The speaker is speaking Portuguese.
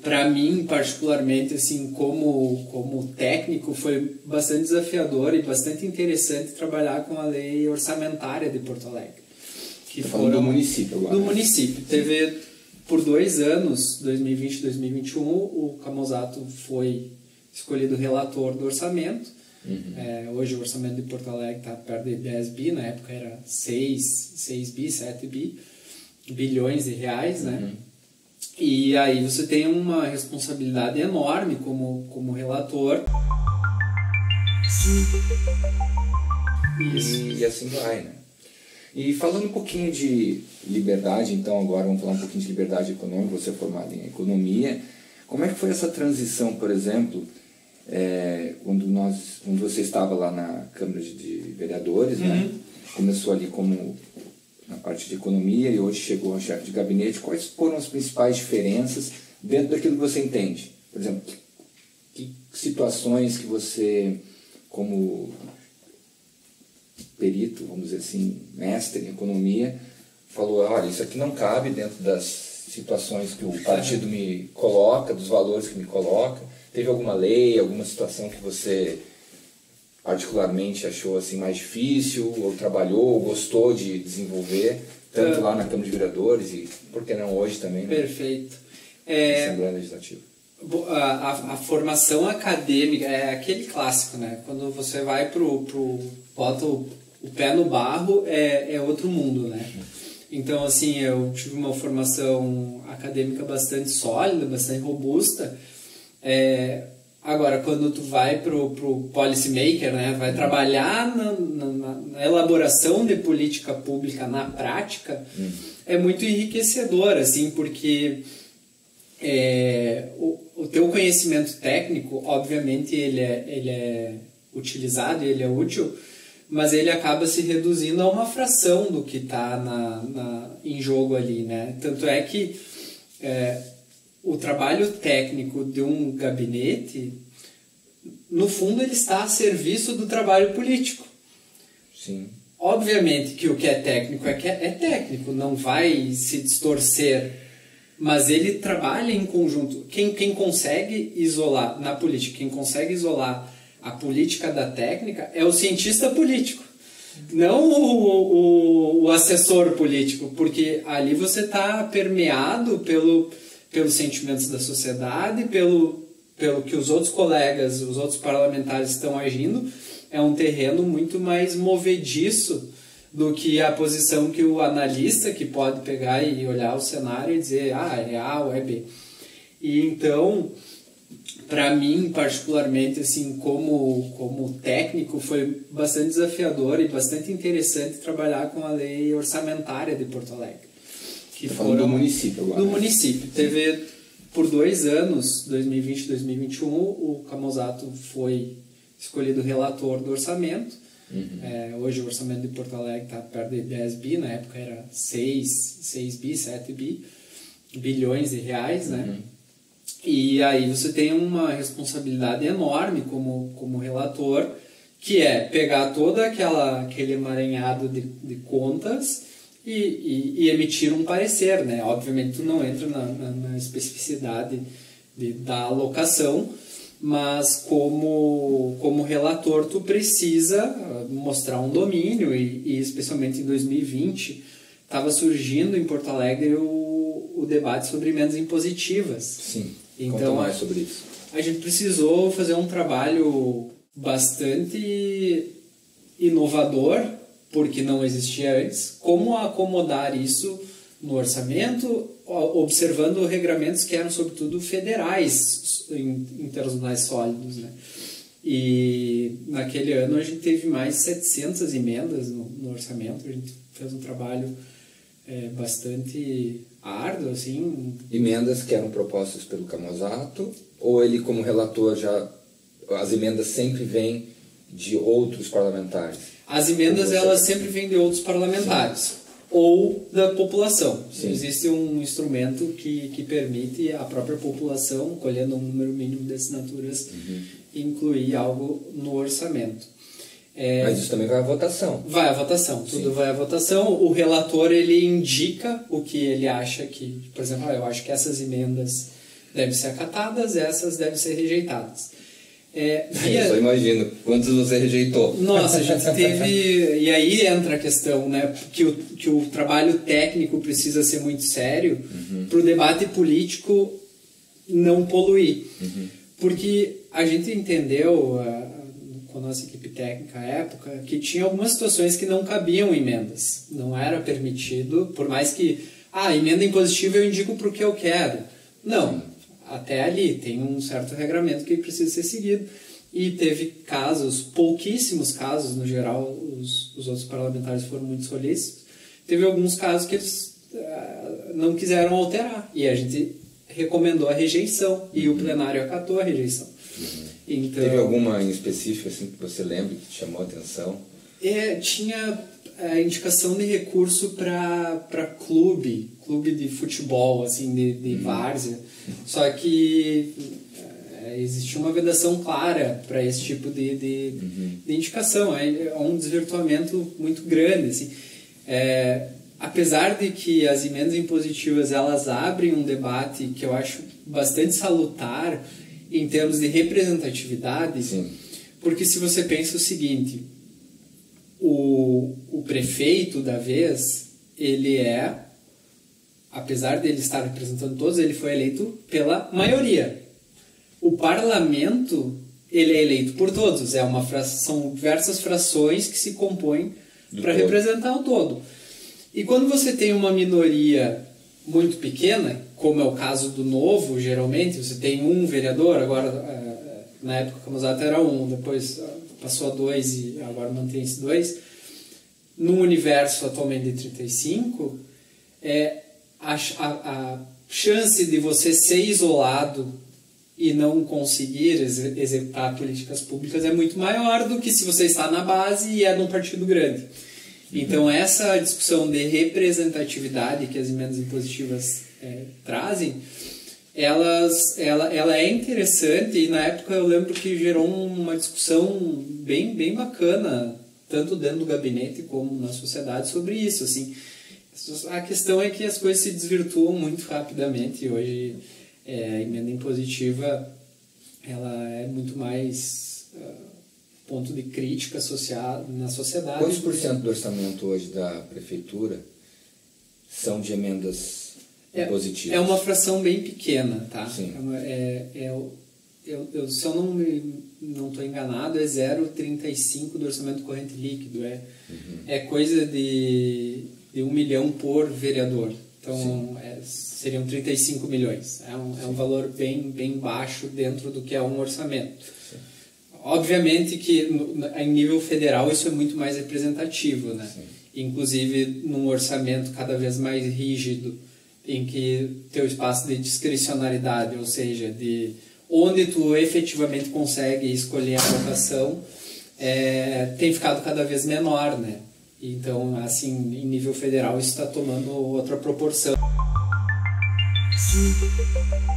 para mim, particularmente, assim, como técnico, foi bastante desafiador e bastante interessante trabalhar com a lei orçamentária de Porto Alegre. Que falando do município agora. Do município. Teve, por 2 anos, 2020 e 2021, o Camozzato foi escolhido relator do orçamento. Hoje o orçamento de Porto Alegre está perto de 10 bi, na época era 6 bi, 7 bilhões de reais, né? E aí você tem uma responsabilidade enorme como relator. E assim vai, né? E falando um pouquinho de liberdade, então agora vamos falar um pouquinho de liberdade econômica, você é formado em economia. Como é que foi essa transição, por exemplo, quando você estava lá na Câmara de Vereadores, né? Começou ali como na parte de economia e hoje chegou a chefe de gabinete. Quais foram as principais diferenças dentro daquilo que você entende? Por exemplo, que situações que você, como perito, vamos dizer assim, mestre em economia, falou, olha, isso aqui não cabe dentro das situações que o partido me coloca, dos valores que me coloca. Teve alguma lei, alguma situação que você particularmente achou assim mais difícil, ou trabalhou, ou gostou de desenvolver, tanto lá na Câmara de Vereadores e, por que não, hoje também, né? Perfeito. Na Assembleia Legislativa. A formação acadêmica é aquele clássico, né? Quando você vai bota o pé no barro, é outro mundo, né? Então, assim, eu tive uma formação acadêmica bastante sólida, bastante robusta. Agora, quando tu vai pro policy maker, né, vai trabalhar na elaboração de política pública na prática, é muito enriquecedor, assim, porque o teu conhecimento técnico, obviamente, ele é utilizado, ele é útil, mas ele acaba se reduzindo a uma fração do que está em jogo ali, né? Tanto é que o trabalho técnico de um gabinete, no fundo, ele está a serviço do trabalho político. Sim. Obviamente que o que é técnico é técnico, não vai se distorcer, mas ele trabalha em conjunto. Quem consegue isolar, na política, quem consegue isolar a política da técnica é o cientista político, não o assessor político, porque ali você está permeado pelos sentimentos da sociedade, pelo que os outros colegas, os outros parlamentares estão agindo. É um terreno muito mais movediço do que a posição que o analista, que pode pegar e olhar o cenário e dizer, é A ou é B. E então, para mim, particularmente, assim, como técnico, foi bastante desafiador e bastante interessante trabalhar com a lei orçamentária de Porto Alegre. Que falando do município agora. Do município. Teve, por 2 anos, 2020 e 2021, o Camozzato foi escolhido relator do orçamento. Hoje o orçamento de Porto Alegre está perto de 10 bi, na época era 6 bi, 7 bilhões de reais, né? E aí você tem uma responsabilidade enorme como relator, que é pegar todo aquele emaranhado de contas e emitir um parecer, né? Obviamente tu não entra na especificidade da alocação, mas como relator tu precisa mostrar um domínio e especialmente em 2020 estava surgindo em Porto Alegre o debate sobre emendas impositivas. Sim, então, conta mais sobre isso. A gente precisou fazer um trabalho bastante inovador, porque não existia antes, como acomodar isso no orçamento, observando regramentos que eram sobretudo federais em termos mais sólidos, né? E naquele ano a gente teve mais de 700 emendas no orçamento. A gente fez um trabalho bastante árduo, assim. Emendas que eram propostas pelo Camozzato, ou ele como relator as emendas sempre vêm de outros parlamentares? As emendas elas sempre vêm de outros parlamentares. Sim. Ou da população. Sim. Existe um instrumento que permite a própria população, colhendo um número mínimo de assinaturas, incluir algo no orçamento. Mas isso também vai à votação. Vai à votação, tudo vai à votação. O relator ele indica o que ele acha que, por exemplo, eu acho que essas emendas devem ser acatadas, essas devem ser rejeitadas. Eu só imagino quantos você rejeitou. Nossa, a gente teve... E aí entra a questão, né? Que o trabalho técnico precisa ser muito sério para o debate político não poluir. Porque a gente entendeu, com a nossa equipe técnica à época, que tinha algumas situações que não cabiam emendas. Não era permitido, por mais que... emenda impositiva eu indico para o que eu quero. Não. Até ali, tem um certo regramento que precisa ser seguido. E teve casos, pouquíssimos casos, no geral, os outros parlamentares foram muito solícitos. Teve alguns casos que eles não quiseram alterar. E a gente recomendou a rejeição. E o plenário acatou a rejeição. Então, teve alguma em específico assim, que você lembra que te chamou a atenção? Tinha a indicação de recurso para clube de futebol, assim, de várzea. Só que existia uma vedação clara para esse tipo de indicação. É um desvirtuamento muito grande. Assim. Apesar de que as emendas impositivas elas abrem um debate que eu acho bastante salutar em termos de representatividade, porque se você pensa o seguinte... O prefeito da vez, ele apesar de ele estar representando todos, ele foi eleito pela maioria. O parlamento, ele é eleito por todos. São diversas frações que se compõem para representar o todo. E quando você tem uma minoria muito pequena, como é o caso do Novo, geralmente, você tem um vereador, agora, na época que Camusato era um, depois... passou a 2 e agora mantém-se 2, num universo atualmente de 35, a chance de você ser isolado e não conseguir executar políticas públicas é muito maior do que se você está na base e é num partido grande. Então, essa discussão de representatividade que as emendas impositivas trazem, ela é interessante e na época eu lembro que gerou uma discussão bem bacana, tanto dentro do gabinete como na sociedade, sobre isso. Assim. A questão é que as coisas se desvirtuam muito rapidamente e hoje a emenda impositiva ela é muito mais ponto de crítica social na sociedade. Quantos por cento do orçamento hoje da prefeitura são de emendas impositivas? É uma fração bem pequena, tá? Sim. Se eu não estou enganado, é 0,35 do orçamento corrente líquido. É coisa de 1 milhão por vereador. Então, seriam 35 milhões. É um valor bem baixo dentro do que é um orçamento. Sim. Obviamente que em nível federal isso é muito mais representativo, né? Inclusive num orçamento cada vez mais rígido, em que teu espaço de discricionariedade, ou seja, de onde tu efetivamente consegue escolher a votação, tem ficado cada vez menor, né? Então, assim, em nível federal isso está tomando outra proporção. Sim.